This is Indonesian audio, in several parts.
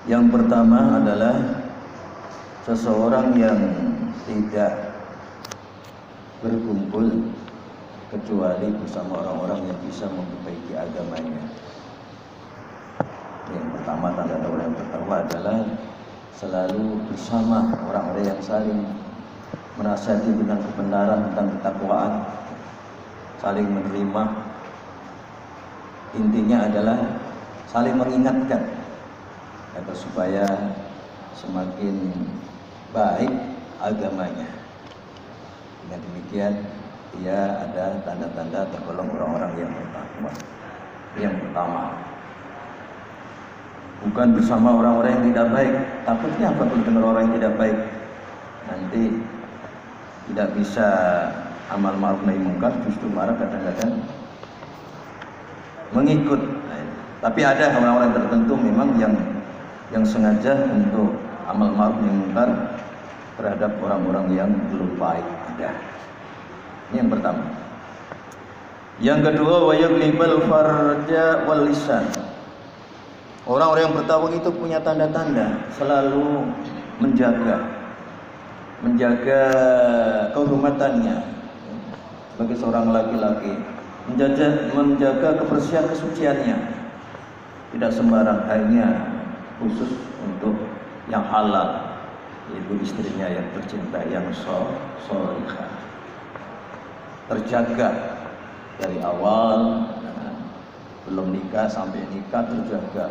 Yang pertama adalah seseorang yang tidak berkumpul kecuali bersama orang-orang yang bisa memperbaiki agamanya. Yang pertama, tanda orang yang pertama adalah selalu bersama orang-orang yang saling menasihati tentang kebenaran, tentang ketakwaan, saling menerima. Intinya adalah saling mengingatkan agar supaya semakin baik agamanya. Dengan demikian dia ada tanda-tanda tergolong orang-orang yang bertakwa. Yang pertama, bukan bersama orang-orang yang tidak baik. Takutnya apa kalau dengar orang yang tidak baik? Nanti tidak bisa amal ma'ruf nahi munkar, justru marah kadang-kadang mengikut. Tapi ada orang-orang tertentu memang yang sengaja untuk amal ma'ruf nahi munkar terhadap orang-orang yang belum baik. Ada. Ini yang pertama. Yang kedua, wa yaglibal farja wal lisan. Orang-orang yang bertakwa itu punya tanda-tanda, selalu menjaga kehormatannya sebagai seorang laki-laki, menjaga kebersihan kesuciannya, tidak sembarang, hanya khusus untuk yang halal, yaitu istrinya yang tercinta, yang sholihah, terjaga dari awal belum nikah sampai nikah, terjaga.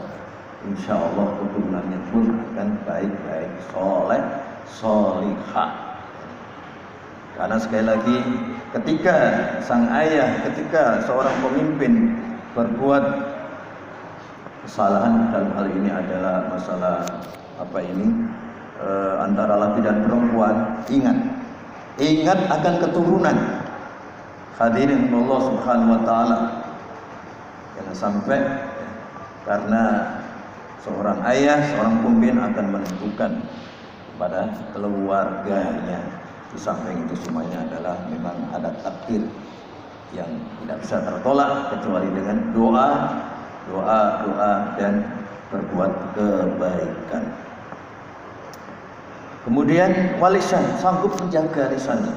Insya Allah keturunannya pun akan baik-baik, soleh, solihah. Karena sekali lagi, ketika sang ayah, ketika seorang pemimpin berbuat kesalahan, dalam hal ini adalah masalah antara laki dan perempuan, ingat akan keturunan. Hadirin Allah Subhanahu wa taala, jangan sampai karena seorang ayah, seorang pemimpin akan menentukan pada keluarganya. Di samping itu semuanya adalah memang ada takdir yang tidak bisa tertolak kecuali dengan doa dan berbuat kebaikan. Kemudian walisan, sanggup menjaga lisannya,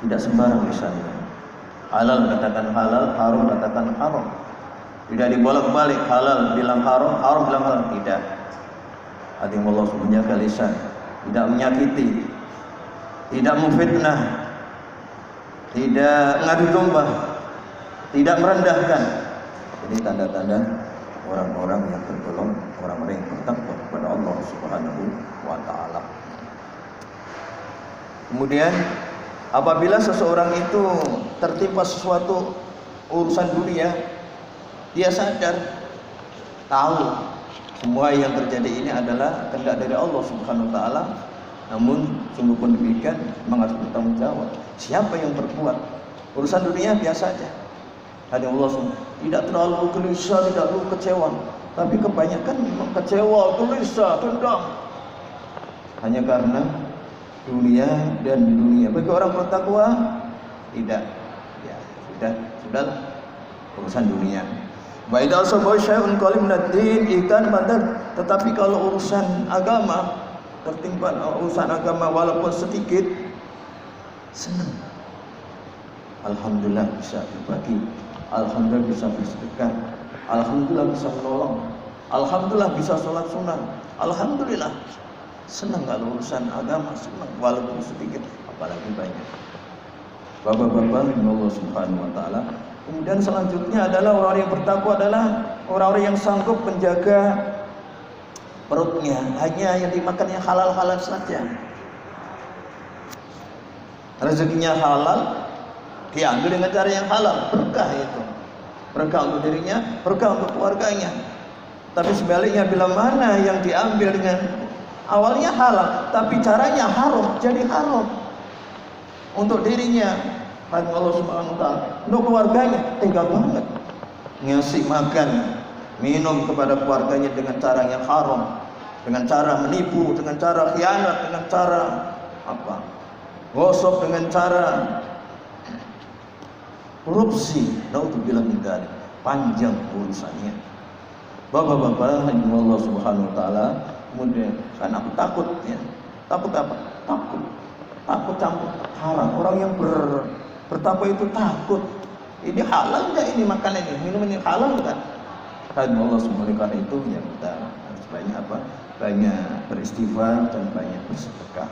tidak sembarang lisannya. Halal katakan halal, haram katakan haram. Tidak dibolak-balik, halal bilang haram, haram bilang halal. Tidak. Hati Allah menjaga lisan, tidak menyakiti, tidak memfitnah, tidak ngadu domba, tidak merendahkan. Ini tanda-tanda orang-orang yang tergolong orang-orang yang bertakwa kepada Allah Subhanahu wa taala. Kemudian apabila seseorang itu tertimpa sesuatu urusan dunia, dia sadar, tahu semua yang terjadi ini adalah kehendak dari Allah Subhanahu wa taala. Namun sungguh pun demikian memang harus bertanggung jawab. Siapa yang berbuat urusan dunia biasa saja, hanya Allah tidak terlalu gelisah, tidak terlalu kecewa. Tapi kebanyakan memang kecewa, gelisah, dendam, hanya karena dunia dan dunia. Bagi orang bertakwa tidak, ya sudah urusan dunia. Wa idza asaba syai'un qalim nadin ikan bandar. Tetapi kalau urusan agama, tertimpa urusan agama walaupun sedikit, senang. Alhamdulillah bisa berbagi, alhamdulillah bisa bersedekah, alhamdulillah bisa menolong, alhamdulillah bisa sholat sunnah, alhamdulillah. Senang kalau urusan agama, senang walaupun sedikit, apalagi banyak. Bapak-bapak Allah Subhanahu wa taala. Kemudian selanjutnya adalah orang yang bertakwa adalah orang-orang yang sanggup menjaga perutnya, hanya yang dimakan yang halal-halal saja. Rezekinya halal, diambil dengan cara yang halal, berkah itu. Berkah untuk dirinya, berkah untuk keluarganya. Tapi sebaliknya, bila mana yang diambil dengan awalnya halal, tapi caranya haram, jadi haram untuk dirinya. Allah Subhanahu wa taala, untuk keluarganya tega banget ngasih makan minum kepada keluarganya dengan cara yang haram, dengan cara menipu, dengan cara khianat, dengan cara gosok, dengan cara korupsi. Naudzubillah min dzalik. Panjang urusannya. Bapak-bapak, Allah Subhanahu wa taala, kemudian kan aku takut ya. Takut apa? Takut campur haram. Orang yang bertakwa itu takut. Ini halal enggak ini makanan ini? Minuman ini halal enggak? Kan Allah Subhanahu wa taala itu ya kita harus banyak apa? Banyak beristighfar dan banyak bersedekah.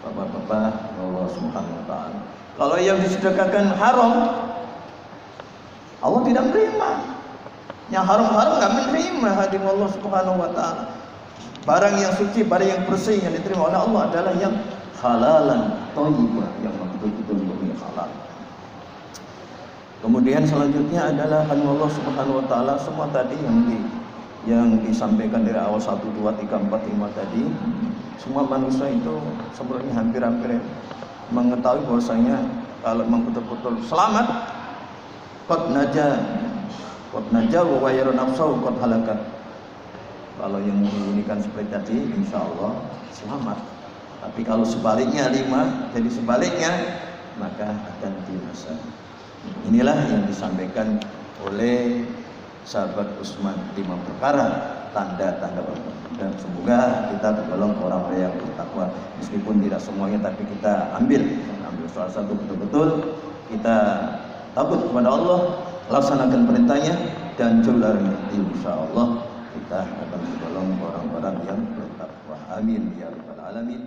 Bapak-bapak, Allah Subhanahu wa taala. Kalau yang disedekahkan haram, Allah tidak menerima. Yang haram-haram enggak menerima hadirin Allah Subhanahu wa taala. Barang yang suci, barang yang bersih yang diterima oleh Allah adalah yang halalan thayyibah, yang betul-betul lebih halal. Kemudian selanjutnya adalah Allah Subhanahu wa taala, semua tadi yang disampaikan dari awal 1 2 3 4 5 tadi, semua manusia itu sebenarnya hampir-hampir mengetahui bahwasanya kalau memang betul-betul selamat, qad naja wa yara nafsahu qad halakat. Kalau yang diinikan seperti tadi, insya Allah selamat. Tapi kalau sebaliknya 5, jadi sebaliknya, maka akan binasa. Inilah yang disampaikan oleh sahabat Utsman, 5 perkara tanda-tanda bertakwa. Dan semoga kita tergolong orang yang bertakwa. Meskipun tidak semuanya, tapi kita ambil salah satu betul-betul kita takut kepada Allah, laksanakan perintahnya dan jauh dari insya Allah kita akan tergolong orang-orang yang bertakwa. Amin ya rabbal alamin.